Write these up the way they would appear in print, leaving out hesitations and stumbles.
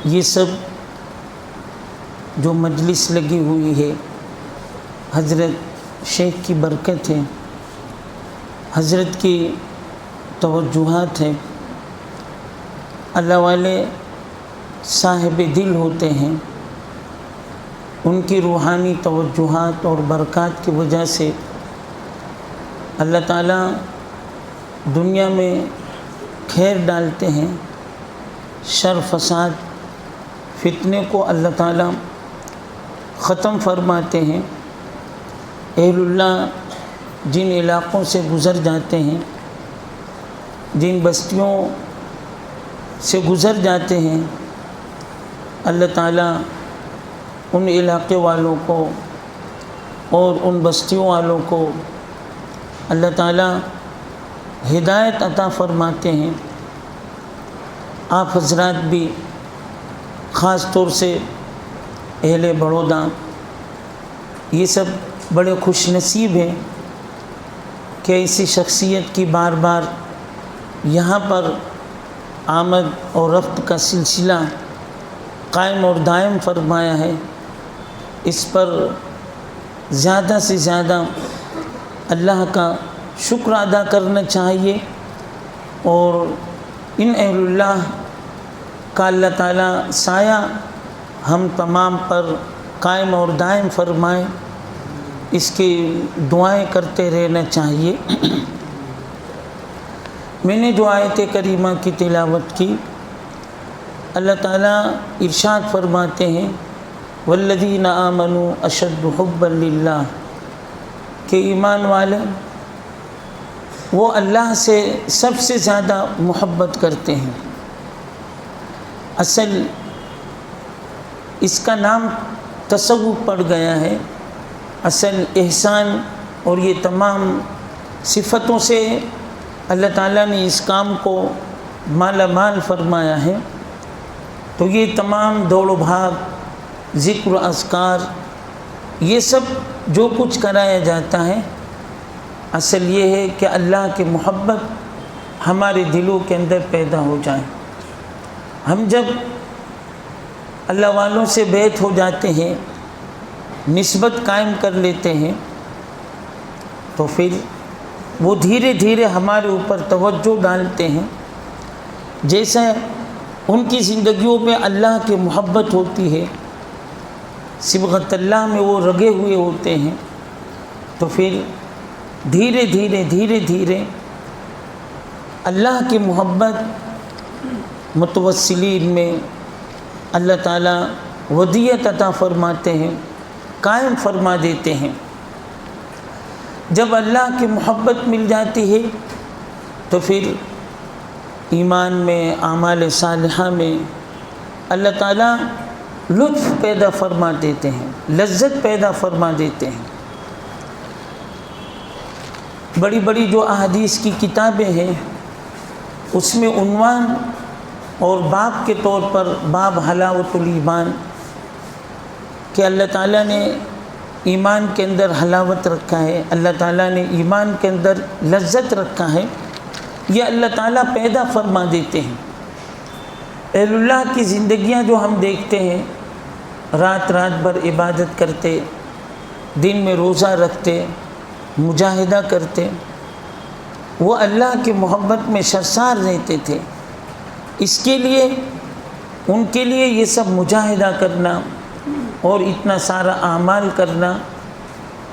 یہ سب جو مجلس لگی ہوئی ہے حضرت شیخ کی برکت ہے، حضرت کی توجہات ہے۔ اللہ والے صاحب دل ہوتے ہیں، ان کی روحانی توجہات اور برکات کی وجہ سے اللہ تعالیٰ دنیا میں خیر ڈالتے ہیں، شر فساد فتنے کو اللہ تعالیٰ ختم فرماتے ہیں۔ اہل اللہ جن علاقوں سے گزر جاتے ہیں، جن بستیوں سے گزر جاتے ہیں، اللہ تعالیٰ ان علاقے والوں کو اور ان بستیوں والوں کو اللہ تعالیٰ ہدایت عطا فرماتے ہیں۔ آپ حضرات بھی خاص طور سے اہل بڑودہ یہ سب بڑے خوش نصیب ہیں کہ ایسی شخصیت کی بار بار یہاں پر آمد اور رفت کا سلسلہ قائم اور دائم فرمایا ہے۔ اس پر زیادہ سے زیادہ اللہ کا شکر ادا کرنا چاہیے، اور ان اہل اللہ کا اللہ تعالیٰ سایہ ہم تمام پر قائم اور دائم فرمائے، اس کی دعائیں کرتے رہنا چاہیے۔ میں نے جو آیت کریمہ کی تلاوت کی، اللہ تعالیٰ ارشاد فرماتے ہیں والذین آمنوا اشد حبا للہ، کہ ایمان والے وہ اللہ سے سب سے زیادہ محبت کرتے ہیں۔ اصل اس کا نام تصوف پڑ گیا ہے، اصل احسان اور یہ تمام صفتوں سے اللہ تعالیٰ نے اس کام کو مالا مال فرمایا ہے۔ تو یہ تمام دوڑ و بھاگ، ذکر و اذکار، یہ سب جو کچھ کرایا جاتا ہے، اصل یہ ہے کہ اللہ کی محبت ہمارے دلوں کے اندر پیدا ہو جائے۔ ہم جب اللہ والوں سے بیعت ہو جاتے ہیں، نسبت قائم کر لیتے ہیں، تو پھر وہ دھیرے دھیرے ہمارے اوپر توجہ ڈالتے ہیں۔ جیسے ان کی زندگیوں میں اللہ کی محبت ہوتی ہے، صبغت اللہ میں وہ رگے ہوئے ہوتے ہیں، تو پھر دھیرے دھیرے اللہ کی محبت متوسلین میں اللہ تعالیٰ ودیت عطا فرماتے ہیں، قائم فرما دیتے ہیں۔ جب اللہ کی محبت مل جاتی ہے تو پھر ایمان میں، اعمال صالحہ میں اللہ تعالیٰ لطف پیدا فرما دیتے ہیں، لذت پیدا فرما دیتے ہیں۔ بڑی بڑی جو احادیث کی کتابیں ہیں، اس میں عنوان اور باب کے طور پر باب حلاوت الایمان، کہ اللہ تعالیٰ نے ایمان کے اندر حلاوت رکھا ہے، اللہ تعالیٰ نے ایمان کے اندر لذت رکھا ہے، یہ اللہ تعالیٰ پیدا فرما دیتے ہیں۔ اہل اللہ کی زندگیاں جو ہم دیکھتے ہیں، رات بھر عبادت کرتے، دن میں روزہ رکھتے، مجاہدہ کرتے، وہ اللہ کی محبت میں سرشار رہتے تھے۔ اس کے لیے ان کے لیے یہ سب مجاہدہ کرنا اور اتنا سارا اعمال کرنا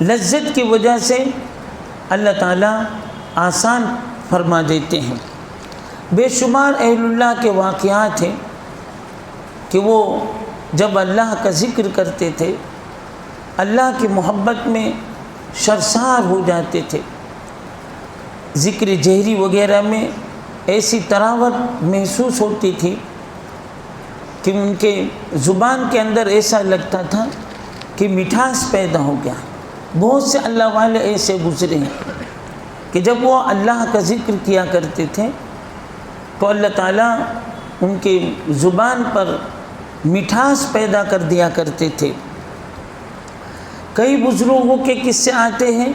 لذت کی وجہ سے اللہ تعالیٰ آسان فرما دیتے ہیں۔ بے شمار اہل اللہ کے واقعات ہیں کہ وہ جب اللہ کا ذکر کرتے تھے، اللہ کی محبت میں سرشار ہو جاتے تھے۔ ذکر جہری وغیرہ میں ایسی تراوت محسوس ہوتی تھی کہ ان کے زبان کے اندر ایسا لگتا تھا کہ مٹھاس پیدا ہو گیا۔ بہت سے اللہ والے ایسے گزرے ہیں کہ جب وہ اللہ کا ذکر کیا کرتے تھے تو اللہ تعالیٰ ان کے زبان پر مٹھاس پیدا کر دیا کرتے تھے۔ کئی بزرگوں کے قصے آتے ہیں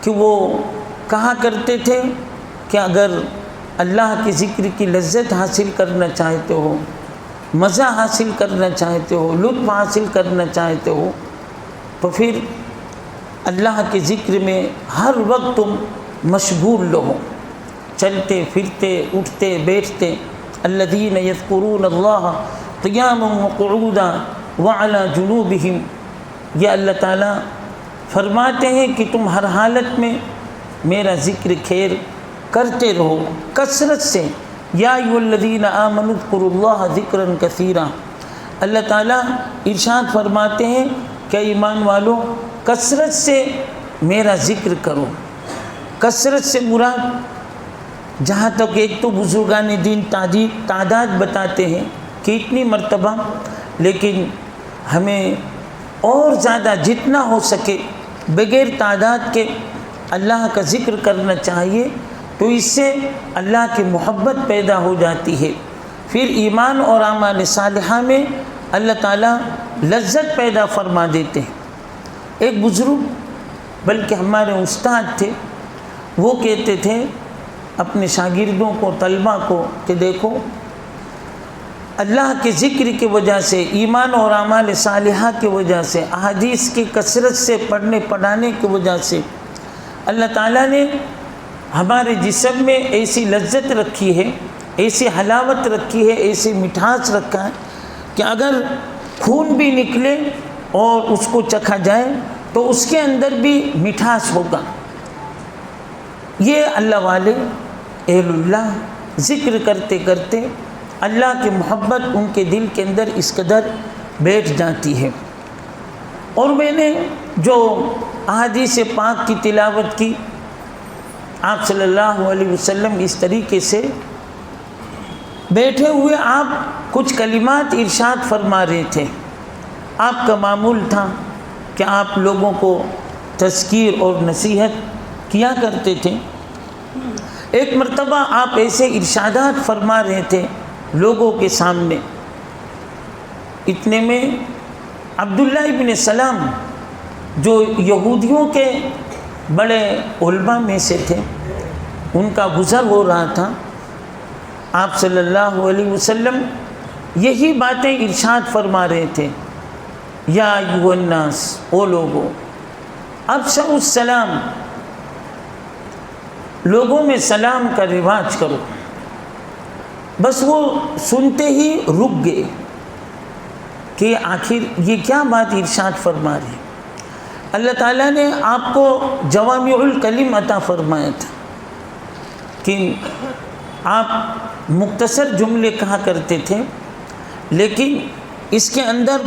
کہ وہ کہا کرتے تھے کہ اگر اللہ کے ذکر کی لذت حاصل کرنا چاہتے ہو مزہ حاصل کرنا چاہتے ہو، لطف حاصل کرنا چاہتے ہو، تو پھر اللہ کے ذکر میں ہر وقت تم مشغول رہو، چلتے پھرتے اٹھتے بیٹھتے۔ الذین یذکرون اللہ قیاما وقعودا وعلی جنوبہم، یہ اللہ تعالیٰ فرماتے ہیں کہ تم ہر حالت میں میرا ذکر خیر کرتے رہو کثرت سے۔ یا ایھا الذین آمنوا اذکروا اللہ ذکرا کثیرا، اللہ تعالیٰ ارشاد فرماتے ہیں کہ ایمان والو کثرت سے میرا ذکر کرو۔ کثرت سے مراد جہاں تک ایک تو بزرگان دین تعداد بتاتے ہیں کہ اتنی مرتبہ، لیکن ہمیں اور زیادہ جتنا ہو سکے بغیر تعداد کے اللہ کا ذکر کرنا چاہیے، تو اس سے اللہ کی محبت پیدا ہو جاتی ہے، پھر ایمان اور اعمال صالحہ میں اللہ تعالیٰ لذت پیدا فرما دیتے ہیں۔ ایک بزرگ بلکہ ہمارے استاد تھے، وہ کہتے تھے اپنے شاگردوں کو، طلبہ کو، کہ دیکھو اللہ کے ذکر کی وجہ سے، ایمان اور اعمال صالحہ کی وجہ سے، احادیث کی کثرت سے پڑھنے پڑھانے کی وجہ سے اللہ تعالیٰ نے ہمارے جسم میں ایسی لذت رکھی ہے، ایسی حلاوت رکھی ہے، ایسی مٹھاس رکھا ہے کہ اگر خون بھی نکلے اور اس کو چکھا جائے تو اس کے اندر بھی مٹھاس ہوگا۔ یہ اللہ والے اہل اللہ ذکر کرتے کرتے اللہ کی محبت ان کے دل کے اندر اس قدر بیٹھ جاتی ہے۔ اور میں نے جو احادیث پاک کی تلاوت کی، آپ صلی اللہ علیہ وسلم اس طریقے سے بیٹھے ہوئے آپ کچھ کلمات ارشاد فرما رہے تھے۔ آپ کا معمول تھا کہ آپ لوگوں کو تذکیر اور نصیحت کیا کرتے تھے۔ ایک مرتبہ آپ ایسے ارشادات فرما رہے تھے لوگوں کے سامنے، اتنے میں عبداللہ ابن سلام جو یہودیوں کے بڑے علماء میں سے تھے، ان کا گزر ہو رہا تھا۔ آپ صلی اللہ علیہ وسلم یہی باتیں ارشاد فرما رہے تھے، یا ایھا الناس، او لوگو، افشوا السلام، لوگوں میں سلام کا رواج کرو۔ بس وہ سنتے ہی رک گئے کہ آخر یہ کیا بات ارشاد فرما رہے ہیں۔ اللہ تعالیٰ نے آپ کو جوامع الکلم عطا فرمایا تھا کہ آپ مختصر جملے کہا کرتے تھے، لیکن اس کے اندر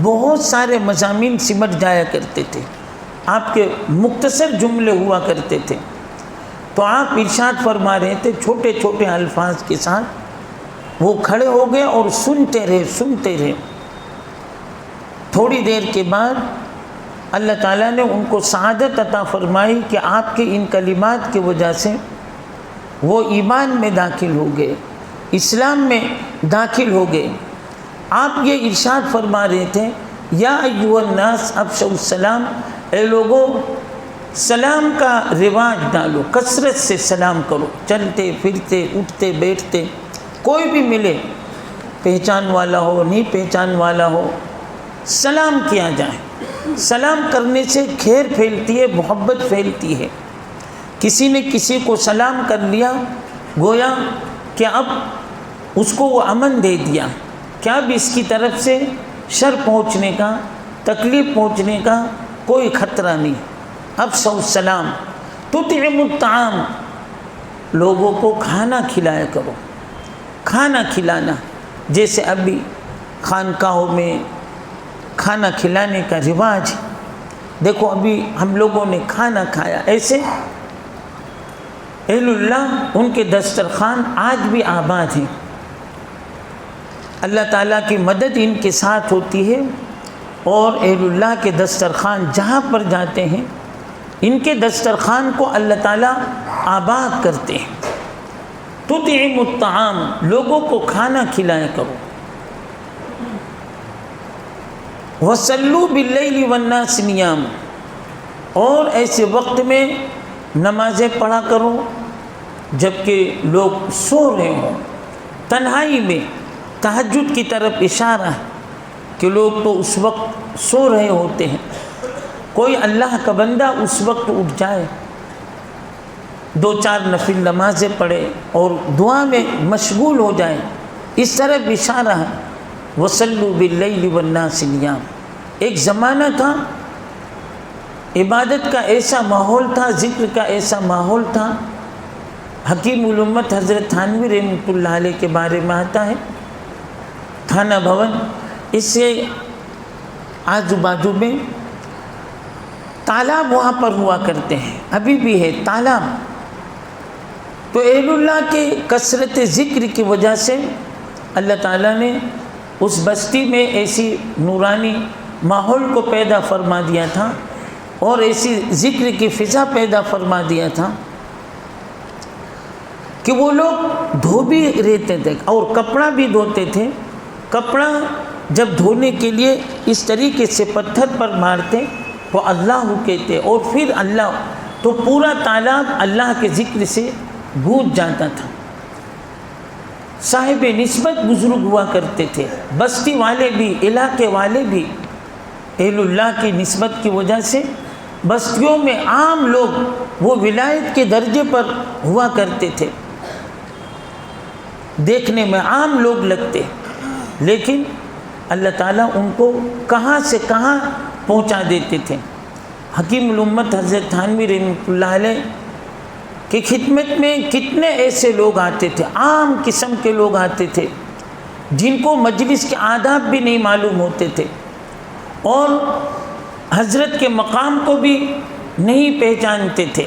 بہت سارے مضامین سمٹ جایا کرتے تھے، آپ کے مختصر جملے ہوا کرتے تھے۔ تو آپ ارشاد فرما رہے تھے چھوٹے چھوٹے الفاظ کے ساتھ، وہ کھڑے ہو گئے اور سنتے رہے۔ تھوڑی دیر کے بعد اللہ تعالیٰ نے ان کو سعادت عطا فرمائی کہ آپ کے ان کلمات کی وجہ سے وہ ایمان میں داخل ہو گئے، اسلام میں داخل ہو گئے۔ آپ یہ ارشاد فرما رہے تھے، یا ایھا الناس افشوا السلام، اے لوگوں سلام کا رواج ڈالو، کثرت سے سلام کرو، چلتے پھرتے اٹھتے بیٹھتے، کوئی بھی ملے، پہچان والا ہو نہیں پہچان والا ہو، سلام کیا جائے۔ سلام کرنے سے خیر پھیلتی ہے، محبت پھیلتی ہے۔ کسی نے کسی کو سلام کر لیا، گویا کہ اب اس کو وہ امن دے دیا کہ اب اس کی طرف سے شر پہنچنے کا، تکلیف پہنچنے کا کوئی خطرہ نہیں۔ افشوا السلام، تطعموا الطعام، لوگوں کو کھانا کھلایا کرو۔ کھانا کھلانا، جیسے ابھی خانقاہوں میں کھانا کھلانے کا رواج، دیکھو ابھی ہم لوگوں نے کھانا کھایا، ایسے اہل اللہ ان کے دسترخوان آج بھی آباد ہیں، اللہ تعالیٰ کی مدد ان کے ساتھ ہوتی ہے، اور اہل اللہ کے دسترخوان جہاں پر جاتے ہیں ان کے دسترخوان کو اللہ تعالیٰ آباد کرتے ہیں۔ تطعموا الطعام، لوگوں کو کھانا کھلایا کرو۔ وصلوا باللیل والناس نیام، اور ایسے وقت میں نمازیں پڑھا کرو جب کہ لوگ سو رہے ہوں، تنہائی میں تہجد کی طرف اشارہ ہے کہ لوگ تو اس وقت سو رہے ہوتے ہیں، کوئی اللہ کا بندہ اس وقت اٹھ جائے، 2-4 نفل نمازیں پڑھے اور دعا میں مشغول ہو جائے، اس طرف اشارہ ہے۔ وَصَلُّوا بِاللَّيْلِ وَالنَّاسِ نِيَامٌ۔ ایک زمانہ تھا، عبادت کا ایسا ماحول تھا، ذکر کا ایسا ماحول تھا۔ حکیم الامت حضرت تھانوی رحمۃ اللہ علیہ کے بارے میں آتا ہے، تھانہ بھون، اس سے آجو باجو میں تالاب وہاں پر ہوا کرتے ہیں، ابھی بھی ہے تالاب۔ تو اہل اللہ کے کثرت ذکر کی وجہ سے اللہ تعالیٰ نے اس بستی میں ایسی نورانی ماحول کو پیدا فرما دیا تھا اور ایسی ذکر کی فضا پیدا فرما دیا تھا کہ وہ لوگ دھو بھی رہتے تھے اور کپڑا بھی دھوتے تھے۔ کپڑا جب دھونے کے لیے اس طریقے سے پتھر پر مارتے تو اللہ کہتے اور پھر اللہ، تو پورا تالاب اللہ کے ذکر سے گونج جاتا تھا۔ صاحب نسبت بزرگ ہوا کرتے تھے، بستی والے بھی، علاقے والے بھی اہل اللہ کی نسبت کی وجہ سے بستیوں میں عام لوگ وہ ولایت کے درجے پر ہوا کرتے تھے، دیکھنے میں عام لوگ لگتے، لیکن اللہ تعالیٰ ان کو کہاں سے کہاں پہنچا دیتے تھے۔ حکیم الامت حضرت تھانوی رحمۃ اللہ علیہ کی خدمت میں کتنے ایسے لوگ آتے تھے، عام قسم کے لوگ آتے تھے جن کو مجلس کے آداب بھی نہیں معلوم ہوتے تھے اور حضرت کے مقام کو بھی نہیں پہچانتے تھے،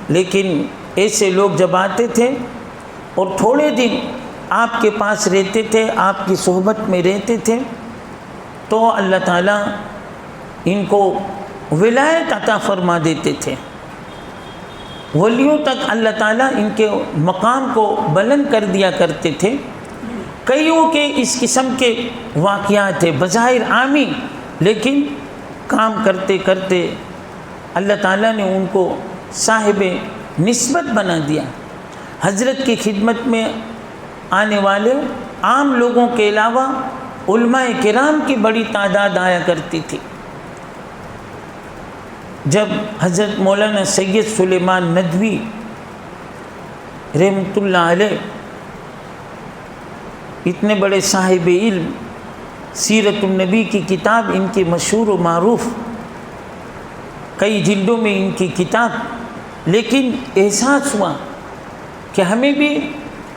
لیکن ایسے لوگ جب آتے تھے اور تھوڑے دن آپ کے پاس رہتے تھے، آپ کی صحبت میں رہتے تھے، تو اللہ تعالیٰ ان کو ولایت عطا فرما دیتے تھے۔ ولیوں تک اللہ تعالیٰ ان کے مقام کو بلند کر دیا کرتے تھے۔ کئیوں کے اس قسم کے واقعات ہیں بظاہر عامی، لیکن کام کرتے کرتے اللہ تعالیٰ نے ان کو صاحب نسبت بنا دیا۔ حضرت کی خدمت میں آنے والے عام لوگوں کے علاوہ علماء کرام کی بڑی تعداد آیا کرتی تھی۔ جب حضرت مولانا سید سلیمان ندوی رحمۃ اللہ علیہ، اتنے بڑے صاحب علم، سیرت النبی کی کتاب ان کی مشہور و معروف، کئی جلدوں میں ان کی کتاب، لیکن احساس ہوا کہ ہمیں بھی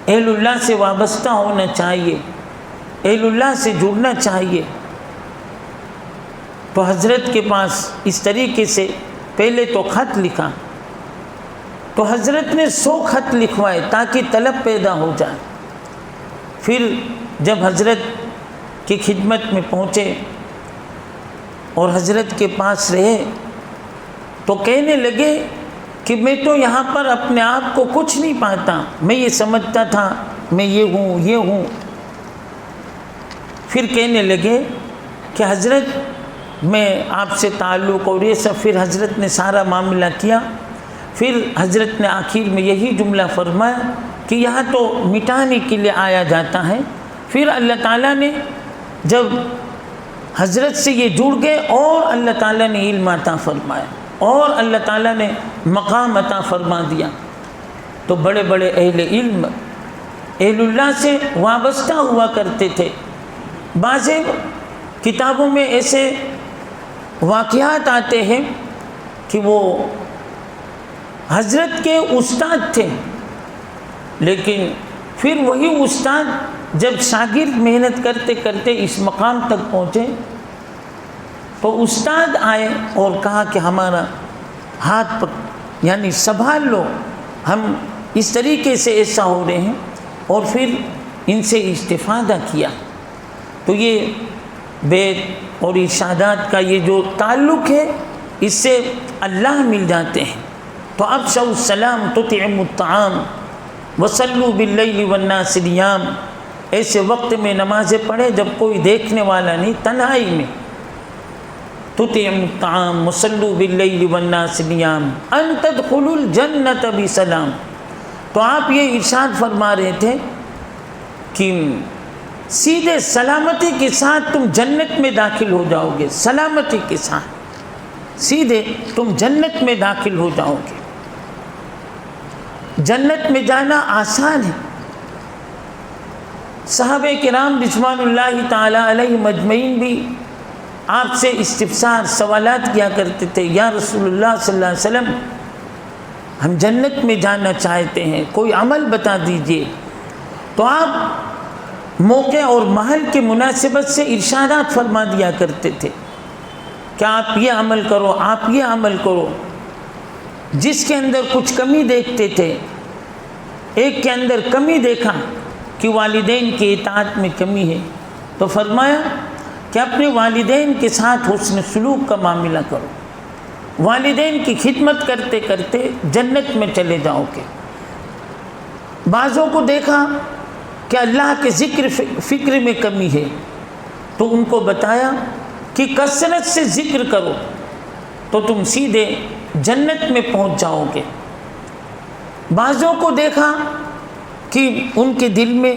اہل اللہ سے وابستہ ہونا چاہیے، اہل اللہ سے جڑنا چاہیے۔ تو حضرت کے پاس اس طریقے سے پہلے تو خط لکھا، تو حضرت نے 100 خط لکھوائے تاکہ طلب پیدا ہو جائے۔ پھر جب حضرت کی خدمت میں پہنچے اور حضرت کے پاس رہے تو کہنے لگے کہ میں تو یہاں پر اپنے آپ کو کچھ نہیں پاتا، میں یہ سمجھتا تھا میں یہ ہوں یہ ہوں۔ پھر کہنے لگے کہ حضرت میں آپ سے تعلق اور یہ سب، پھر حضرت نے سارا معاملہ کیا۔ پھر حضرت نے آخر میں یہی جملہ فرمایا کہ یہاں تو مٹانے کے لیے آیا جاتا ہے۔ پھر اللہ تعالیٰ نے جب حضرت سے یہ جڑ گئے اور اللہ تعالیٰ نے علم عطا فرمایا اور اللہ تعالیٰ نے مقام عطا فرما دیا، تو بڑے بڑے اہل علم اہل اللہ سے وابستہ ہوا کرتے تھے۔ بعض کتابوں میں ایسے واقعات آتے ہیں کہ وہ حضرت کے استاد تھے، لیکن پھر وہی استاد جب شاگرد محنت کرتے کرتے اس مقام تک پہنچے تو استاد آئے اور کہا کہ ہمارا ہاتھ یعنی سنبھال لو، ہم اس طریقے سے ایسا ہو رہے ہیں، اور پھر ان سے استفادہ کیا۔ تو یہ بیت اور ارشادات کا یہ جو تعلق ہے اس سے اللہ مل جاتے ہیں۔ تو افشوا السلام تطعموا الطعام وصلوا باللیل والناس نیام، ایسے وقت میں نمازیں پڑھے جب کوئی دیکھنے والا نہیں، تنہائی میں، تطعموا الطعام وصلوا باللیل والناس نیام ان تدخلوا الجنۃ بسلام۔ تو آپ یہ ارشاد فرما رہے تھے کہ سیدھے سلامتی کے ساتھ تم جنت میں داخل ہو جاؤ گے، سلامتی کے ساتھ سیدھے تم جنت میں داخل ہو جاؤ گے۔ جنت میں جانا آسان ہے۔ صحابہ کرام رضوان اللہ تعالی علیہ مجمعین بھی آپ سے استفسار سوالات کیا کرتے تھے، یا رسول اللہ صلی اللہ علیہ وسلم ہم جنت میں جانا چاہتے ہیں، کوئی عمل بتا دیجئے۔ تو آپ موقع اور محل کی مناسبت سے ارشادات فرما دیا کرتے تھے کہ آپ یہ عمل کرو، آپ یہ عمل کرو۔ جس کے اندر کچھ کمی دیکھتے تھے، ایک کے اندر کمی دیکھا کہ والدین کی اطاعت میں کمی ہے، تو فرمایا کہ اپنے والدین کے ساتھ حسن سلوک کا معاملہ کرو، والدین کی خدمت کرتے کرتے جنت میں چلے جاؤ گے۔ بعضوں کو دیکھا کہ اللہ کے ذکر فکر میں کمی ہے، تو ان کو بتایا کہ کثرت سے ذکر کرو تو تم سیدھے جنت میں پہنچ جاؤ گے۔ بعضوں کو دیکھا کہ ان کے دل میں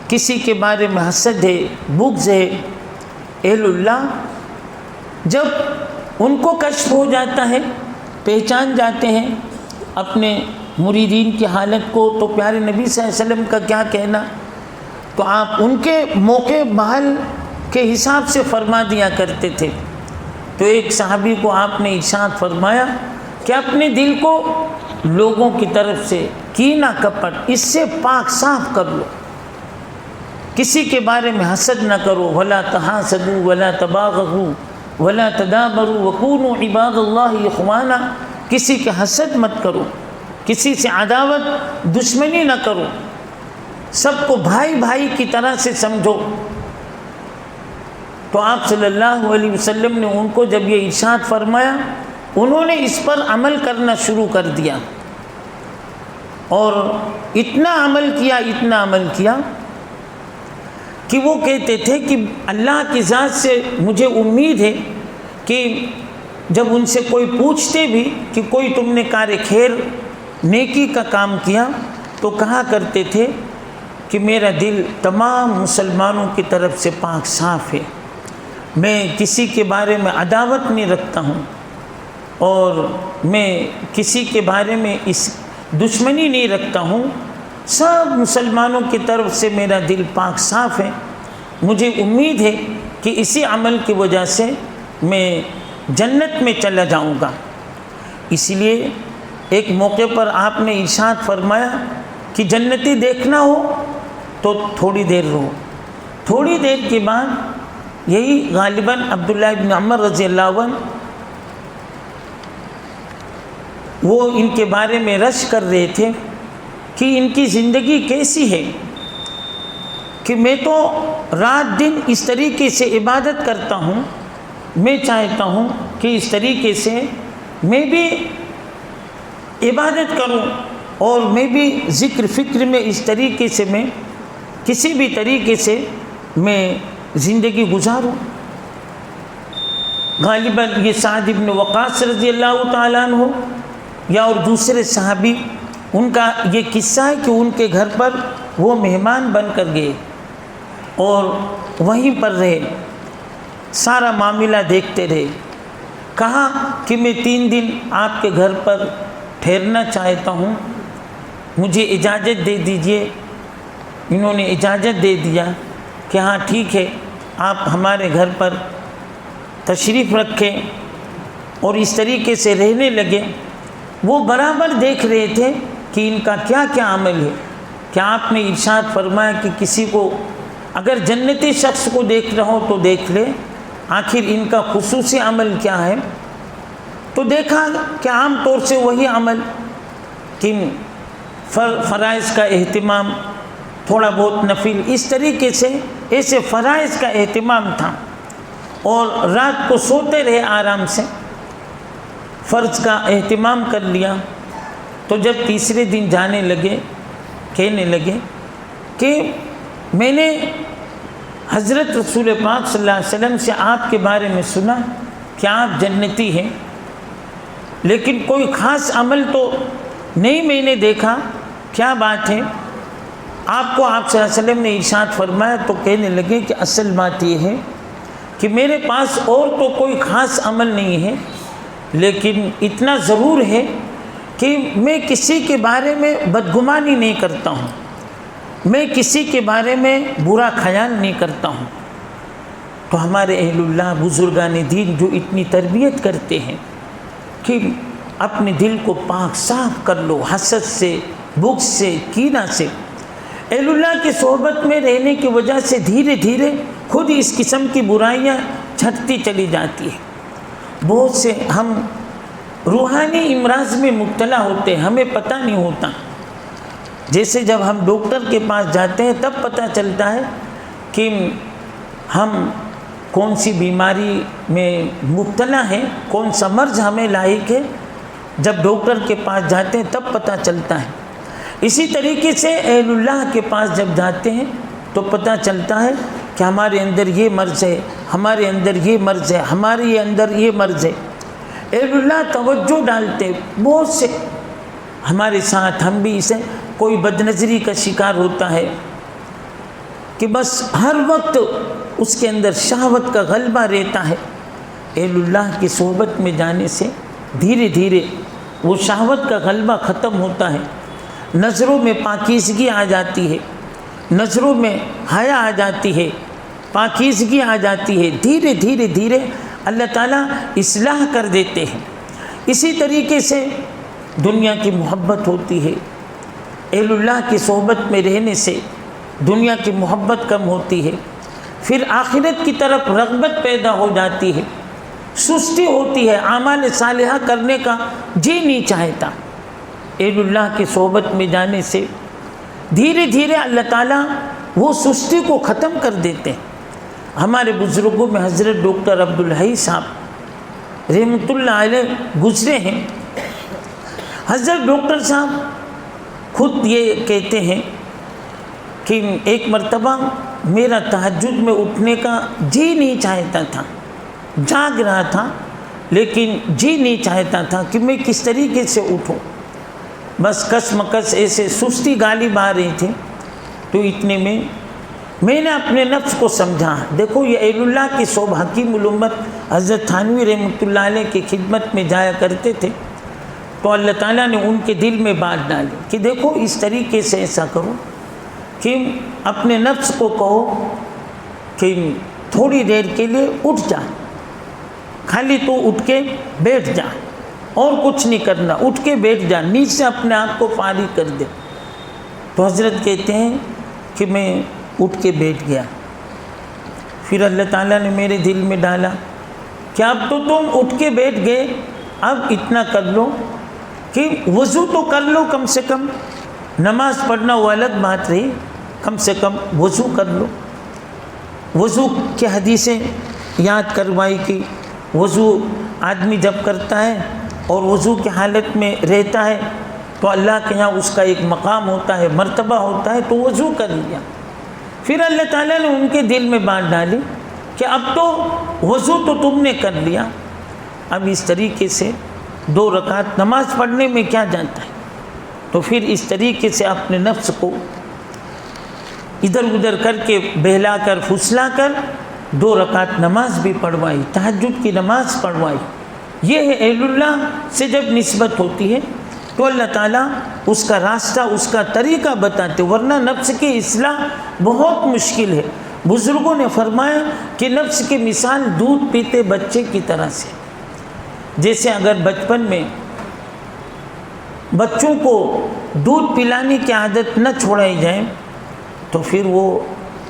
کسی کے بارے میں حسد ہے، بغض ہے، اہل اللہ جب ان کو کشف ہو جاتا ہے، پہچان جاتے ہیں اپنے مریدین کی حالت کو، تو پیارے نبی صلی اللہ علیہ وسلم کا کیا کہنا، تو آپ ان کے موقع محل کے حساب سے فرما دیا کرتے تھے۔ تو ایک صحابی کو آپ نے ارشاد فرمایا کہ اپنے دل کو لوگوں کی طرف سے کینہ کپٹ اس سے پاک صاف کر لو، کسی کے بارے میں حسد نہ کرو، ولا تحاسدوا ولا تباغضوا ولا تدابروا وكونوا عباد اللہ اخوانا، کسی کے حسد مت کرو، کسی سے عداوت دشمنی نہ کرو، سب کو بھائی بھائی کی طرح سے سمجھو۔ تو آپ صلی اللہ علیہ وسلم نے ان کو جب یہ ارشاد فرمایا، انہوں نے اس پر عمل کرنا شروع کر دیا، اور اتنا عمل کیا کہ وہ کہتے تھے کہ اللہ کی ذات سے مجھے امید ہے کہ جب ان سے کوئی پوچھتے بھی کہ کوئی تم نے کار خیر نیکی کا کام کیا، تو کہا کرتے تھے کہ میرا دل تمام مسلمانوں کی طرف سے پاک صاف ہے، میں کسی کے بارے میں عداوت نہیں رکھتا ہوں، اور میں کسی کے بارے میں اس دشمنی نہیں رکھتا ہوں، سب مسلمانوں کی طرف سے میرا دل پاک صاف ہے۔ مجھے امید ہے کہ اسی عمل کی وجہ سے میں جنت میں چلا جاؤں گا۔ اس لیے ایک موقع پر آپ نے ارشاد فرمایا کہ جنتی دیکھنا ہو تو تھوڑی دیر رہو۔ تھوڑی دیر کے بعد یہی غالباً عبداللہ ابن عمر رضی اللہ عنہ وہ ان کے بارے میں رش کر رہے تھے کہ ان کی زندگی کیسی ہے، کہ میں تو رات دن اس طریقے سے عبادت کرتا ہوں، میں چاہتا ہوں کہ اس طریقے سے میں بھی عبادت کروں، اور میں بھی ذکر فکر میں اس طریقے سے میں کسی بھی طریقے سے میں زندگی گزاروں۔ غالباً یہ سعد بن وقاص رضی اللہ تعالیٰ عنہ یا اور دوسرے صحابی، ان کا یہ قصہ ہے کہ ان کے گھر پر وہ مہمان بن کر گئے اور وہیں پر رہے، سارا معاملہ دیکھتے رہے۔ کہا کہ میں 3 دن آپ کے گھر پر ٹھہرنا چاہتا ہوں، مجھے اجازت دے دیجئے۔ انہوں نے اجازت دے دیا کہ ہاں ٹھیک ہے، آپ ہمارے گھر پر تشریف رکھیں، اور اس طریقے سے رہنے لگے۔ وہ برابر دیکھ رہے تھے کہ ان کا کیا کیا عمل ہے، کہ آپ نے ارشاد فرمایا کہ کسی کو اگر جنتی شخص کو دیکھ رہا ہو تو دیکھ لے، آخر ان کا خصوصی عمل کیا ہے۔ تو دیکھا کہ عام طور سے وہی عمل کہ فرائض کا اہتمام، تھوڑا بہت نفل، اس طریقے سے ایسے فرائض کا اہتمام تھا، اور رات کو سوتے رہے آرام سے، فرض کا اہتمام کر لیا۔ تو جب تیسرے دن جانے لگے، کہنے لگے کہ میں نے حضرت رسول پاک صلی اللہ علیہ وسلم سے آپ کے بارے میں سنا کہ آپ جنتی ہیں، لیکن کوئی خاص عمل تو نہیں میں نے دیکھا، کیا بات ہے؟ آپ کو آپ صلی اللہ علیہ وسلم نے ارشاد فرمایا تو کہنے لگے کہ اصل بات یہ ہے کہ میرے پاس اور تو کوئی خاص عمل نہیں ہے، لیکن اتنا ضرور ہے کہ میں کسی کے بارے میں بدگمانی نہیں کرتا ہوں، میں کسی کے بارے میں برا خیال نہیں کرتا ہوں۔ تو ہمارے اہل اللہ بزرگان دین جو اتنی تربیت کرتے ہیں کہ اپنے دل کو پاک صاف کر لو حسد سے، بغض سے، کینہ سے، اہل اللہ کی صحبت میں رہنے کی وجہ سے دھیرے دھیرے خود اس قسم کی برائیاں چھٹتی چلی جاتی ہیں۔ بہت سے ہم روحانی امراض میں مبتلا ہوتے ہیں، ہمیں پتہ نہیں ہوتا۔ جیسے جب ہم ڈاکٹر کے پاس جاتے ہیں تب پتہ چلتا ہے کہ ہم کون سی بیماری میں مبتلا ہیں، کون سا مرض ہمیں لاحق ہے، جب ڈاکٹر کے پاس جاتے ہیں تب پتہ چلتا ہے۔ اسی طریقے سے اہل اللہ کے پاس جب جاتے ہیں تو پتہ چلتا ہے کہ ہمارے اندر یہ مرض ہے، ہمارے اندر یہ مرض ہے، ہمارے اندر یہ مرض ہے۔ اہل اللہ توجہ ڈالتے، بہت سے ہمارے ساتھ ہم بھی اسے کوئی بد نظری کا شکار ہوتا ہے کہ بس ہر وقت اس کے اندر شہوت کا غلبہ رہتا ہے۔ اہل اللہ کی صحبت میں جانے سے دھیرے دھیرے وہ شہوت کا غلبہ ختم ہوتا ہے، نظروں میں پاکیزگی آ جاتی ہے، نظروں میں حیا آ جاتی ہے، پاکیزگی آ جاتی ہے، دھیرے دھیرے دھیرے اللہ تعالیٰ اصلاح کر دیتے ہیں۔ اسی طریقے سے دنیا کی محبت ہوتی ہے، اہل اللہ کی صحبت میں رہنے سے دنیا کی محبت کم ہوتی ہے، پھر آخرت کی طرف رغبت پیدا ہو جاتی ہے، سستی ہوتی ہے، اعمال صالحہ کرنے کا جی نہیں چاہتا۔ اہل اللہ کی صحبت میں جانے سے دھیرے دھیرے اللہ تعالیٰ وہ سستی کو ختم کر دیتے ہیں۔ ہمارے بزرگوں میں حضرت ڈاکٹر عبدالحی صاحب رحمۃ اللہ علیہ گزرے ہیں۔ حضرت ڈاکٹر صاحب خود یہ کہتے ہیں کہ ایک مرتبہ میرا تہجد میں اٹھنے کا جی نہیں چاہتا تھا، جاگ رہا تھا لیکن جی نہیں چاہتا تھا کہ میں کس طریقے سے اٹھوں، بس کس مکس ایسے سستی غالب آ رہی تھی۔ تو اتنے میں نے اپنے نفس کو سمجھا، دیکھو یہ اہل اللہ کی صحبت، حکیم الامت حضرت تھانوی رحمۃ اللہ علیہ کی خدمت میں جایا کرتے تھے، تو اللہ تعالیٰ نے ان کے دل میں بات ڈالی کہ دیکھو اس طریقے سے ایسا کرو کہ اپنے نفس کو کہو کہ تھوڑی دیر کے لیے اٹھ جا، خالی تو اٹھ کے بیٹھ جا، اور کچھ نہیں کرنا، اٹھ کے بیٹھ جا، نیند سے اپنے آپ کو فارغ کر دے۔ تو حضرت کہتے ہیں کہ میں اٹھ کے بیٹھ گیا، پھر اللہ تعالیٰ نے میرے دل میں ڈالا کہ اب تو تم اٹھ کے بیٹھ گئے، اب اتنا کر لو کہ وضو تو کر لو، کم سے کم نماز پڑھنا وہ الگ بات رہی، کم سے کم وضو کر لو۔ وضو کی حدیثیں یاد کروائی کہ وضو آدمی جب کرتا ہے اور وضو کی حالت میں رہتا ہے تو اللہ کے یہاں اس کا ایک مقام ہوتا ہے، مرتبہ ہوتا ہے، تو وضو کر لیا۔ پھر اللہ تعالیٰ نے ان کے دل میں بات ڈالی کہ اب تو وضو تو تم نے کر لیا، اب اس طریقے سے 2 رکعت نماز پڑھنے میں کیا جاتا ہے۔ تو پھر اس طریقے سے اپنے نفس کو ادھر ادھر کر کے بہلا کر پھسلا کر 2 رکعت نماز بھی پڑھوائی، تہجد کی نماز پڑھوائی۔ یہ ہے اہل اللہ سے جب نسبت ہوتی ہے تو اللہ تعالیٰ اس کا راستہ، اس کا طریقہ بتاتے، ورنہ نفس کی اصلاح بہت مشکل ہے۔ بزرگوں نے فرمایا کہ نفس کی مثال دودھ پیتے بچے کی طرح سے، جیسے اگر بچپن میں بچوں کو دودھ پلانے کی عادت نہ چھوڑائی جائے تو پھر وہ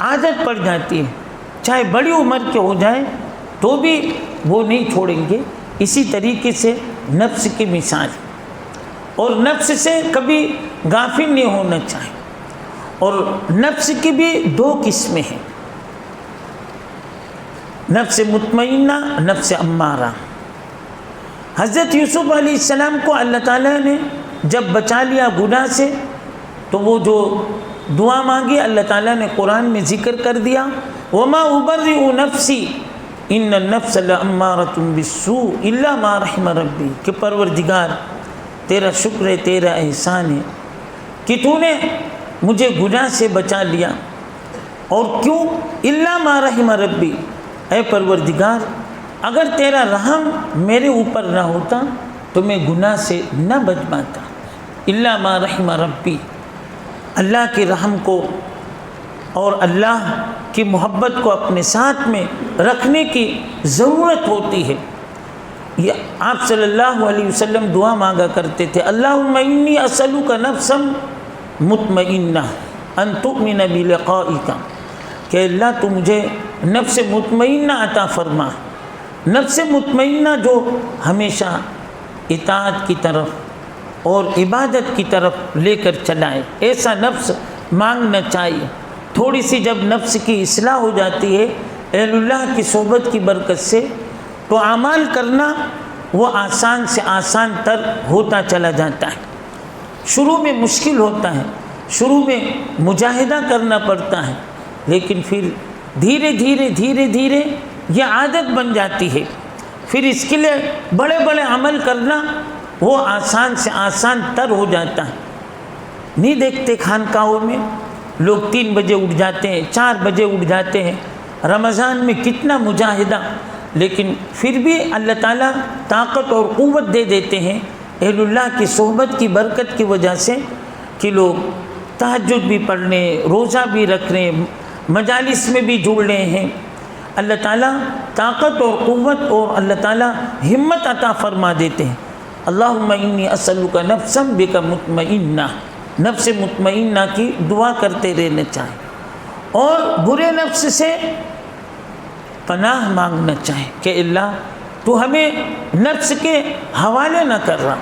عادت پڑ جاتی ہے، چاہے بڑی عمر کے ہو جائیں تو بھی وہ نہیں چھوڑیں گے۔ اسی طریقے سے نفس کی مثال، اور نفس سے کبھی غافل نہیں ہونا چاہیے۔ اور نفس کی بھی 2 قسمیں ہیں، نفس مطمئنہ، نفس امارہ۔ حضرت یوسف علیہ السلام کو اللہ تعالیٰ نے جب بچا لیا گناہ سے تو وہ جو دعا مانگی اللہ تعالیٰ نے قرآن میں ذکر کر دیا، وَمَا أُبَرِّئُ نَفْسِي إِنَّ النَّفْسَ لَأَمَّارَةٌ بِالسُّوءِ إِلَّا مَا رَحِمَ رَبِّي، کہ پروردگار تیرا شکر ہے، تیرا احسان ہے کہ تو نے مجھے گناہ سے بچا لیا، اور کیوں؟ الا ما رحم ربی، اے پروردگار اگر تیرا رحم میرے اوپر نہ ہوتا تو میں گناہ سے نہ بچ پاتا۔ الا ما رحم ربی، اللہ کے رحم کو اور اللہ کی محبت کو اپنے ساتھ میں رکھنے کی ضرورت ہوتی ہے۔ یہ آپ صلی اللہ علیہ وسلم دعا مانگا کرتے تھے، اللہم انی اسألک نفسا مطمئنہ ان تؤمن بلقائک، کہ اللہ تو مجھے نفس مطمئنہ عطا فرما، نفس مطمئنہ جو ہمیشہ اطاعت کی طرف اور عبادت کی طرف لے کر چلائے، ایسا نفس مانگنا چاہیے۔ تھوڑی سی جب نفس کی اصلاح ہو جاتی ہے اہل اللہ کی صحبت کی برکت سے، تو اعمال کرنا وہ آسان سے آسان تر ہوتا چلا جاتا ہے۔ شروع میں مشکل ہوتا ہے، شروع میں مجاہدہ کرنا پڑتا ہے، لیکن پھر دھیرے دھیرے دھیرے دھیرے یہ عادت بن جاتی ہے۔ پھر اس کے لیے بڑے بڑے عمل کرنا وہ آسان سے آسان تر ہو جاتا ہے۔ نہیں دیکھتے خانقاہوں میں لوگ 3 بجے اٹھ جاتے ہیں، 4 بجے اٹھ جاتے ہیں، رمضان میں کتنا مجاہدہ، لیکن پھر بھی اللہ تعالیٰ طاقت اور قوت دے دیتے ہیں اہل اللہ کی صحبت کی برکت کی وجہ سے، کہ لوگ تہجد بھی پڑھ رہے ہیں، روزہ بھی رکھ رہے ہیں، مجالس میں بھی جڑ رہے ہیں۔ اللہ تعالیٰ طاقت اور قوت اور اللہ تعالیٰ ہمت عطا فرما دیتے ہیں۔ اللہم انی اسألک نفسا بک مطمئنہ، نفس مطمئنہ کی دعا کرتے رہنا چاہیں، اور برے نفس سے پناہ مانگنا چاہیں کہ اللہ تو ہمیں نفس کے حوالے نہ کر رہا،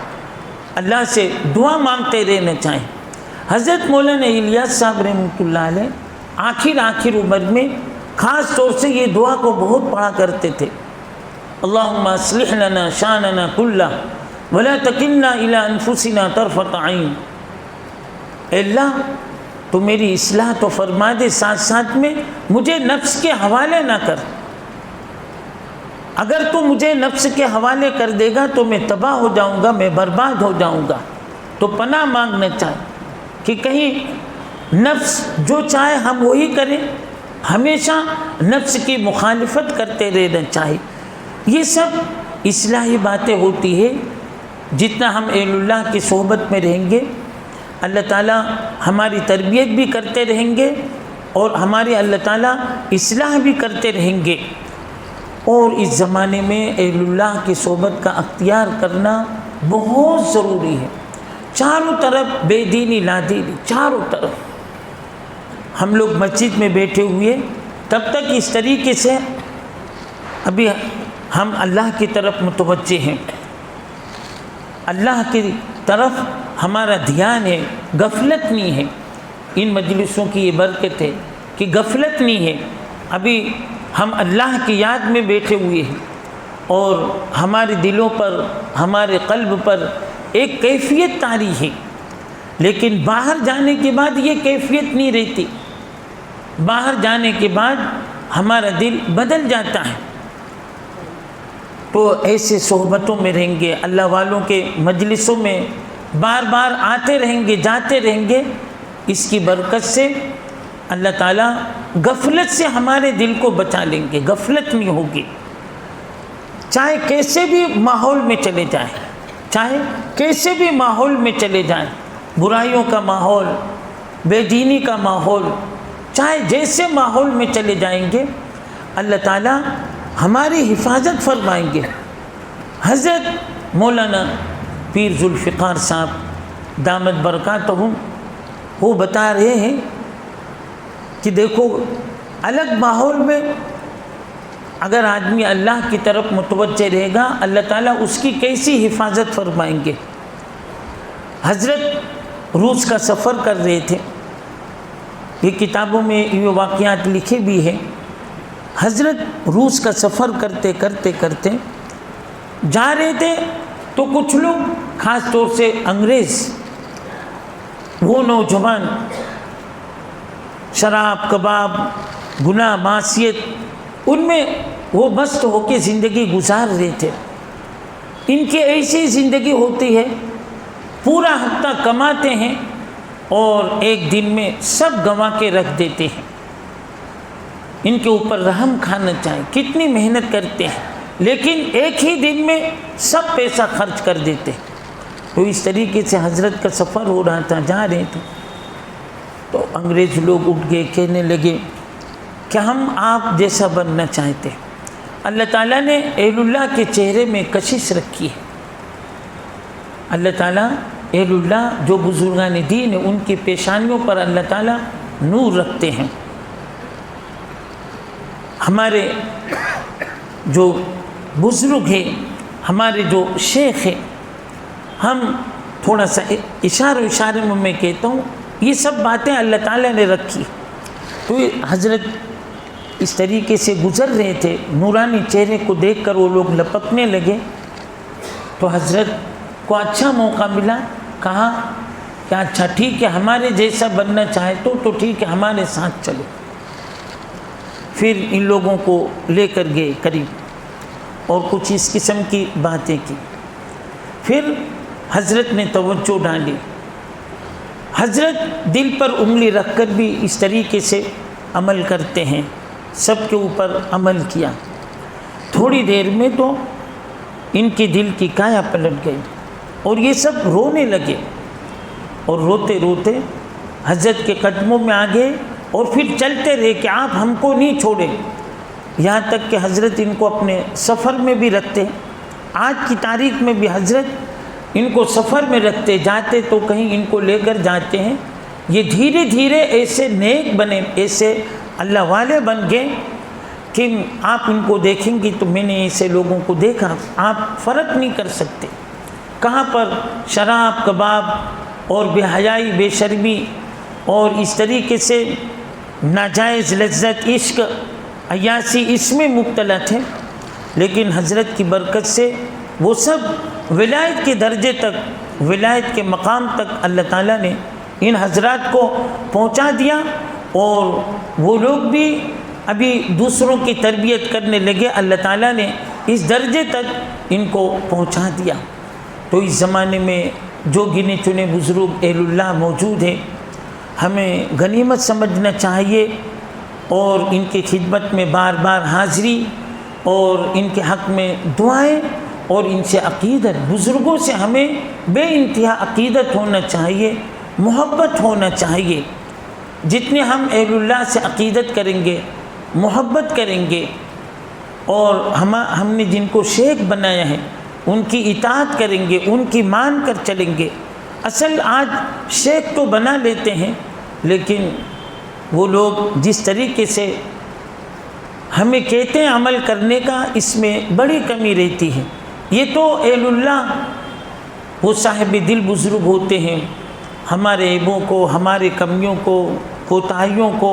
اللہ سے دعا مانگتے رہنا چاہیں۔ حضرت مولانا الیاس صاحب رحمۃ اللہ علیہ آخر عمر میں خاص طور سے یہ دعا کو بہت پڑھا کرتے تھے، اللہم اصلح لنا شاننا کلہ ولا تکلنا الی انفسنا طرفۃ عین، اے اللہ تو میری اصلاح تو فرما دے، ساتھ ساتھ میں مجھے نفس کے حوالے نہ کر۔ اگر تو مجھے نفس کے حوالے کر دے گا تو میں تباہ ہو جاؤں گا، میں برباد ہو جاؤں گا۔ تو پناہ مانگنا چاہے کہ کہیں نفس جو چاہے ہم وہی کریں، ہمیشہ نفس کی مخالفت کرتے رہنا چاہیے۔ یہ سب اصلاحی باتیں ہوتی ہے۔ جتنا ہم اہل اللہ کی صحبت میں رہیں گے اللہ تعالیٰ ہماری تربیت بھی کرتے رہیں گے، اور ہمارے اللہ تعالیٰ اصلاح بھی کرتے رہیں گے۔ اور اس زمانے میں اہل اللہ کی صحبت کا اختیار کرنا بہت ضروری ہے۔ چاروں طرف بے دینی لادینی، چاروں طرف ہم لوگ مسجد میں بیٹھے ہوئے، تب تک اس طریقے سے ابھی ہم اللہ کی طرف متوجہ ہیں، اللہ کی طرف ہمارا دھیان ہے، غفلت نہیں ہے۔ ان مجلسوں کی یہ برکت ہے کہ غفلت نہیں ہے، ابھی ہم اللہ کی یاد میں بیٹھے ہوئے ہیں، اور ہمارے دلوں پر ہمارے قلب پر ایک کیفیت طاری ہے، لیکن باہر جانے کے بعد یہ کیفیت نہیں رہتی۔ باہر جانے کے بعد ہمارا دل بدل جاتا ہے۔ تو ایسے صحبتوں میں رہیں گے، اللہ والوں کے مجلسوں میں بار بار آتے رہیں گے، جاتے رہیں گے، اس کی برکت سے اللہ تعالیٰ غفلت سے ہمارے دل کو بچا لیں گے، غفلت نہیں ہوگی۔ چاہے کیسے بھی ماحول میں چلے جائیں، چاہے کیسے بھی ماحول میں چلے جائیں، برائیوں کا ماحول، بے دینی کا ماحول، چاہے جیسے ماحول میں چلے جائیں گے اللہ تعالیٰ ہماری حفاظت فرمائیں گے۔ حضرت مولانا پیر ذوالفقار صاحب دامت برکاتہم وہ بتا رہے ہیں کہ دیکھو الگ ماحول میں اگر آدمی اللہ کی طرف متوجہ رہے گا اللہ تعالیٰ اس کی کیسی حفاظت فرمائیں گے۔ حضرت روس کا سفر کر رہے تھے، یہ کتابوں میں یہ واقعات لکھے بھی ہیں۔ حضرت روس کا سفر کرتے کرتے کرتے جا رہے تھے تو کچھ لوگ، خاص طور سے انگریز، وہ نوجوان شراب کباب گناہ معصیت ان میں وہ مست ہو کے زندگی گزار رہے تھے۔ ان کی ایسی زندگی ہوتی ہے، پورا ہفتہ کماتے ہیں اور ایک دن میں سب گنوا کے رکھ دیتے ہیں. ان کے اوپر رحم کھانا چاہیے. کتنی محنت کرتے ہیں لیکن ایک ہی دن میں سب پیسہ خرچ کر دیتے. تو اس طریقے سے حضرت کا سفر ہو رہا تھا, جا رہے تھے, تو انگریز لوگ اٹھ گئے, کہنے لگے کہ ہم آپ جیسا بننا چاہتے ہیں. اللہ تعالیٰ نے اہل اللہ کے چہرے میں کشش رکھی ہے. اللہ تعالیٰ اہل اللہ جو بزرگان دین ہیں ان کی پیشانیوں پر اللہ تعالیٰ نور رکھتے ہیں. ہمارے جو بزرگ ہیں, ہمارے جو شیخ ہیں, ہم تھوڑا سا اشارے میں کہتا ہوں, یہ سب باتیں اللہ تعالیٰ نے رکھی. تو حضرت اس طریقے سے گزر رہے تھے, نورانی چہرے کو دیکھ کر وہ لوگ لپکنے لگے. تو حضرت کو اچھا موقع ملا, کہا کہ اچھا ٹھیک ہے, ہمارے جیسا بننا چاہے تو ٹھیک ہے, ہمارے ساتھ چلو. پھر ان لوگوں کو لے کر گئے قریب اور کچھ اس قسم کی باتیں کی. پھر حضرت نے توجہ ڈالی. حضرت دل پر انگلی رکھ کر بھی اس طریقے سے عمل کرتے ہیں. سب کے اوپر عمل کیا. تھوڑی دیر میں تو ان کے دل کی کایا پلٹ گئی اور یہ سب رونے لگے, اور روتے روتے حضرت کے قدموں میں آ گئے اور پھر چلتے رہے کہ آپ ہم کو نہیں چھوڑیں. یہاں تک کہ حضرت ان کو اپنے سفر میں بھی رکھتے ہیں. آج کی تاریخ میں بھی حضرت ان کو سفر میں رکھتے, جاتے تو کہیں ان کو لے کر جاتے ہیں. یہ دھیرے دھیرے ایسے نیک بنے, ایسے اللہ والے بن گئے کہ آپ ان کو دیکھیں گی تو میں نے ایسے لوگوں کو دیکھا, آپ فرق نہیں کر سکتے. کہاں پر شراب, کباب اور بے حیائی, بے شرمی اور اس طریقے سے ناجائز لذت, عشق, عیاشی اس میں مبتلا تھے. لیکن حضرت کی برکت سے وہ سب ولایت کے درجے تک, ولایت کے مقام تک اللہ تعالیٰ نے ان حضرات کو پہنچا دیا. اور وہ لوگ بھی ابھی دوسروں کی تربیت کرنے لگے. اللہ تعالیٰ نے اس درجے تک ان کو پہنچا دیا. تو اس زمانے میں جو گنے چنے بزرگ اہل اللہ موجود ہیں, ہمیں غنیمت سمجھنا چاہیے اور ان کی خدمت میں بار بار حاضری اور ان کے حق میں دعائیں اور ان سے عقیدت. بزرگوں سے ہمیں بے انتہا عقیدت ہونا چاہیے, محبت ہونا چاہیے. جتنے ہم اہل اللہ سے عقیدت کریں گے, محبت کریں گے, اور ہم نے جن کو شیخ بنایا ہے ان کی اطاعت کریں گے, ان کی مان کر چلیں گے. اصل آج شیخ تو بنا لیتے ہیں لیکن وہ لوگ جس طریقے سے ہمیں کہتے ہیں عمل کرنے کا, اس میں بڑی کمی رہتی ہے. یہ تو اہل اللہ وہ صاحب دل بزرگ ہوتے ہیں. ہمارے عیبوں کو, ہمارے کمیوں کو, کوتاہیوں کو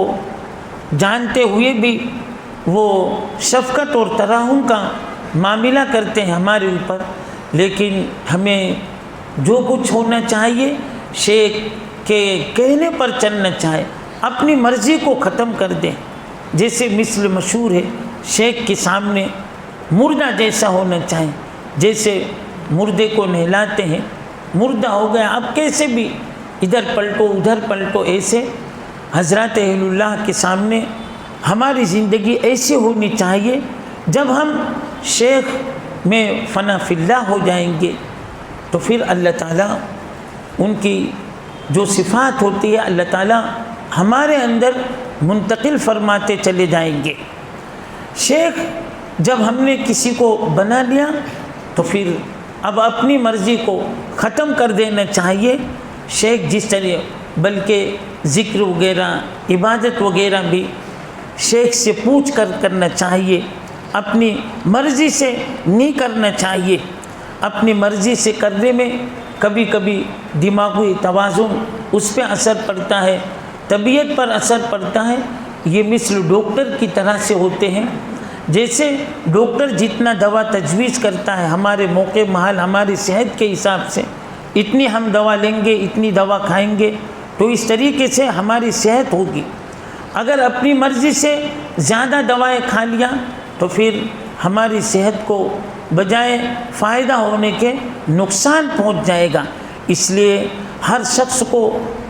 جانتے ہوئے بھی وہ شفقت اور ترحم کا معاملہ کرتے ہیں ہمارے اوپر. لیکن ہمیں جو کچھ ہونا چاہیے شیخ کے کہنے پر چلنا چاہے, اپنی مرضی کو ختم کر دیں. جیسے مثل مشہور ہے, شیخ کے سامنے مردہ جیسا ہونا چاہے. جیسے مردے کو نہلاتے ہیں, مردہ ہو گیا, اب کیسے بھی ادھر پلٹو ادھر پلٹو, ایسے حضرات اہل اللہ کے سامنے ہماری زندگی ایسی ہونی چاہیے. جب ہم شیخ میں فنا فی اللہ ہو جائیں گے تو پھر اللہ تعالیٰ ان کی جو صفات ہوتی ہے اللہ تعالیٰ ہمارے اندر منتقل فرماتے چلے جائیں گے. شیخ جب ہم نے کسی کو بنا لیا تو پھر اب اپنی مرضی کو ختم کر دینا چاہیے. شیخ جس طرح بلکہ ذکر وغیرہ عبادت وغیرہ بھی شیخ سے پوچھ کر کرنا چاہیے, اپنی مرضی سے نہیں کرنا چاہیے. اپنی مرضی سے کرنے میں کبھی کبھی دماغی توازن اس پہ اثر پڑتا ہے, طبیعت پر اثر پڑتا ہے. یہ مثل ڈاکٹر کی طرح سے ہوتے ہیں. جیسے ڈاکٹر جتنا دوا تجویز کرتا ہے ہمارے موقع محل ہماری صحت کے حساب سے, اتنی ہم دوا لیں گے, اتنی دوا کھائیں گے تو اس طریقے سے ہماری صحت ہوگی. اگر اپنی مرضی سے زیادہ دوائیں کھا لیا تو پھر ہماری صحت کو بجائے فائدہ ہونے کے نقصان پہنچ جائے گا. اس لیے ہر شخص کو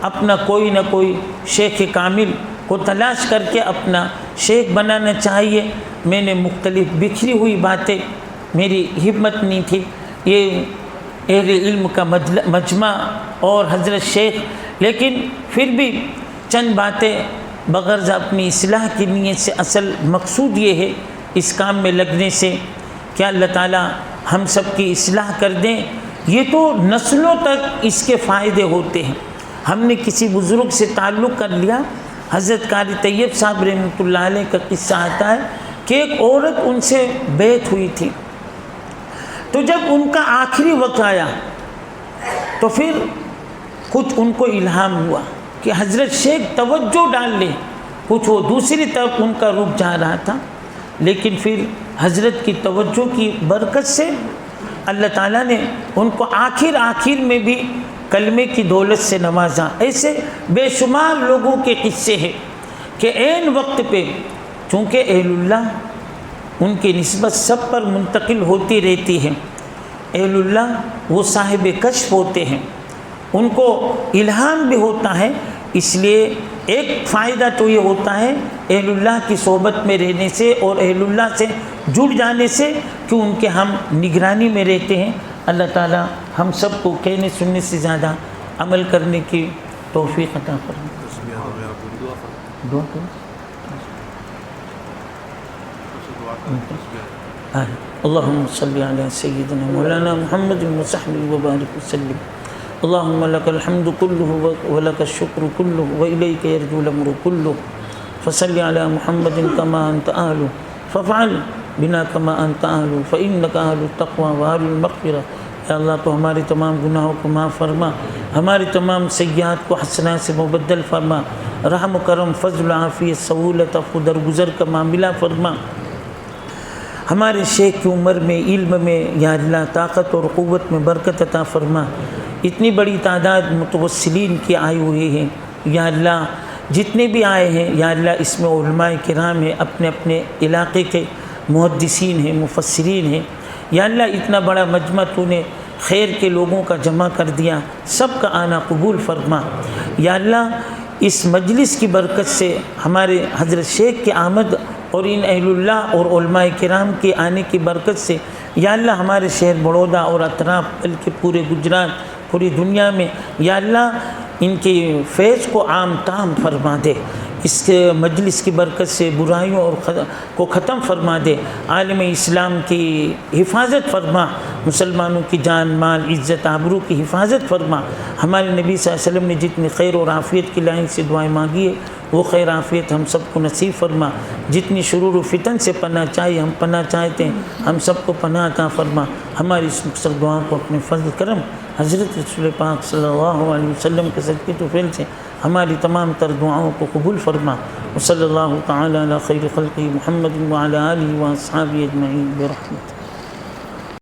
اپنا کوئی نہ کوئی شیخ کامل کو تلاش کر کے اپنا شیخ بنانا چاہیے۔ میں نے مختلف بکھری ہوئی باتیں، میری ہمت نہیں تھی، یہ اہل علم کا مجمع اور حضرت شیخ، لیکن پھر بھی چند باتیں بغرض اپنی اصلاح کی نیت سے، اصل مقصود یہ ہے اس کام میں لگنے سے کہ اللہ تعالیٰ ہم سب کی اصلاح کر دیں۔ یہ تو نسلوں تک اس کے فائدے ہوتے ہیں۔ ہم نے کسی بزرگ سے تعلق کر لیا، حضرت قاری طیب صاحب رحمۃ اللہ علیہ کا قصہ آتا ہے کہ ایک عورت ان سے بیعت ہوئی تھی، تو جب ان کا آخری وقت آیا تو پھر کچھ ان کو الہام ہوا کہ حضرت شیخ توجہ ڈال لیں، کچھ وہ دوسری طرف ان کا رخ جا رہا تھا، لیکن پھر حضرت کی توجہ کی برکت سے اللہ تعالیٰ نے ان کو آخر میں بھی کلمے کی دولت سے نوازا۔ ایسے بے شمار لوگوں کے قصے ہیں کہ عین وقت پہ، چونکہ اہل اللہ ان کی نسبت سب پر منتقل ہوتی رہتی ہے، اہل اللہ وہ صاحب کشف ہوتے ہیں، ان کو الہام بھی ہوتا ہے، اس لیے ایک فائدہ تو یہ ہوتا ہے اہل اللہ کی صحبت میں رہنے سے اور اہل اللہ سے جڑ جانے سے کہ ان کے ہم نگرانی میں رہتے ہیں۔ اللہ تعالی ہم سب کو کہنے سننے سے زیادہ عمل کرنے کی توفیق عطا فرمائے۔ دعا کرو۔ اللہم صلی علی سیدنا مولانا محمد وصحبہ وبارک وسلم۔ اللہم لک الحمد کلہ ولک الشکر کلہ وإلیک یرجو الامر کلہ، فصل علی محمد کما انت اہل فافعل بنا کما انت اہل فإنک اہل التقوی واہل المغفرہ۔ یا اللہ تو ہمارے تمام گناہوں کو معاف فرما، ہماری تمام سیئات کو حسنات سے مبدل فرما، رحم و کرم فضل عافیت سہولت عفو درگزر کا معاملہ فرما، ہمارے شیخ کی عمر میں علم میں یا اللہ طاقت اور قوت میں برکت عطا فرما۔ اتنی بڑی تعداد متوسلین کی آئی ہوئی ہیں یا اللہ، جتنے بھی آئے ہیں یا اللہ اس میں علماء کرام ہیں، اپنے اپنے علاقے کے محدثین ہیں، مفسرین ہیں، یا اللہ اتنا بڑا مجمع تو نے خیر کے لوگوں کا جمع کر دیا، سب کا آنا قبول فرما۔ یا اللہ اس مجلس کی برکت سے ہمارے حضرت شیخ کی آمد اور ان اہل اللہ اور علماء کرام کے آنے کی برکت سے یا اللہ ہمارے شہر بڑودہ اور اطراف بلکہ پورے گجرات، پوری دنیا میں یا اللہ ان کی فیض کو عام تام فرما دے، اس کے مجلس کی برکت سے برائیوں اور کو ختم فرما دے، عالم اسلام کی حفاظت فرما، مسلمانوں کی جان مال عزت آبرو کی حفاظت فرما۔ ہمارے نبی صلی اللہ علیہ وسلم نے جتنی خیر اور عافیت کی لائن سے دعائیں مانگی ہے وہ خیر عافیت ہم سب کو نصیب فرما، جتنی شرور و فتن سے پناہ چاہیے ہم پناہ چاہتے ہیں، ہم سب کو پناہ عطا فرما۔ ہماری اس مقصد دعا کو اپنے فضل کرم حضرت رسول پاک صلی اللہ علیہ وسلم کے صدقے تو فعل سے ہماری تمام تر دعاؤں کو قبول فرما۔ وصلی اللہ تعالی علی خیر خلقہ محمد وعلی آلہ واصحابہ اجمعین برحمتہ۔